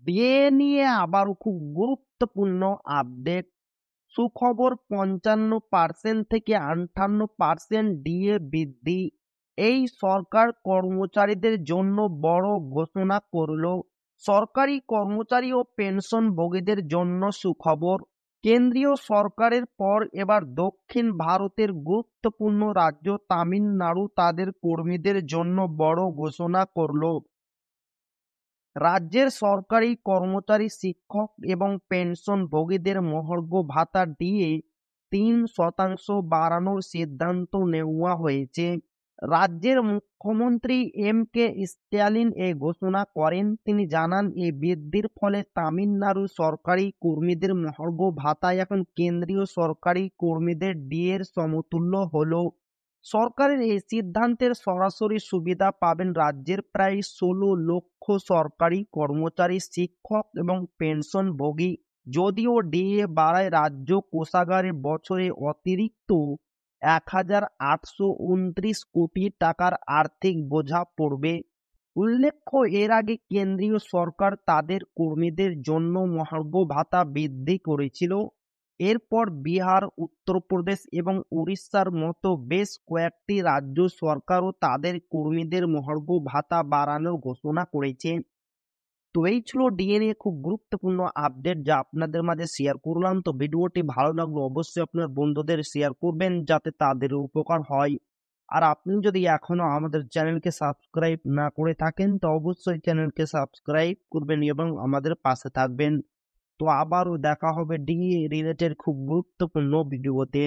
বিয়ে নিয়ে আবারও খুব গুরুত্বপূর্ণ আপডেট। সুখবর, 55% থেকে 58% ডিএ বৃদ্ধি। এই সরকার কর্মচারীদের জন্য বড় ঘোষণা করল। সরকারি কর্মচারী ও পেনশনভোগীদের জন্য সুখবর। কেন্দ্রীয় সরকারের পর এবার দক্ষিণ ভারতের গুরুত্বপূর্ণ রাজ্য তামিলনাড়ু তাদের কর্মীদের জন্য বড় ঘোষণা করল। রাজ্যের সরকারি কর্মচারী, শিক্ষক এবং পেনশনভোগীদের মহার্ঘ ভাতা ডিএ 3% বাড়ানোর সিদ্ধান্ত নেওয়া হয়েছে। রাজ্যের মুখ্যমন্ত্রী এম.কে. স্ট্যালিন এই ঘোষণা করেন। তিনি জানান, এই বৃদ্ধির ফলে তামিলনাড়ুর সরকারি কর্মীদের মহার্ঘ ভাতা এখন কেন্দ্রীয় সরকারি কর্মীদের ডিএর সমতুল্য হলো। সরকারের এই সিদ্ধান্তের সরাসরি সুবিধা পাবেন রাজ্যের প্রায় 16 লক্ষ সরকারি কর্মচারী, শিক্ষক এবং পেনশনভোগী। যদিও ডিএ বাড়ায়, রাজ্য কোষাগারে বছরে অতিরিক্ত 1,829 কোটি টাকার আর্থিক বোঝা পড়বে। উল্লেখ্য, এর আগে কেন্দ্রীয় সরকার তাদের কর্মীদের জন্য মহার্ঘ ভাতা বৃদ্ধি করেছিল। এরপর বিহার, উত্তরপ্রদেশ এবং উড়িষ্যার মতো বেশ কয়েকটি রাজ্য সরকারও তাদের কর্মীদের মহার্ঘ ভাতা বাড়ানোর ঘোষণা করেছে। তো এই ছিল ডিএ নিয়ে খুব গুরুত্বপূর্ণ আপডেট, যা আপনাদের মাঝে শেয়ার করলাম। তো ভিডিওটি ভালো লাগলো অবশ্যই আপনার বন্ধুদের শেয়ার করবেন, যাতে তাদের উপকার হয়। আর আপনি যদি এখনো আমাদের চ্যানেলকে সাবস্ক্রাইব না করে থাকেন, তো অবশ্যই চ্যানেলকে সাবস্ক্রাইব করবেন এবং আমাদের পাশে থাকবেন। তো আবারও দেখা হবে ডিএ রিলেটেড খুব গুরুত্বপূর্ণ ভিডিওতে।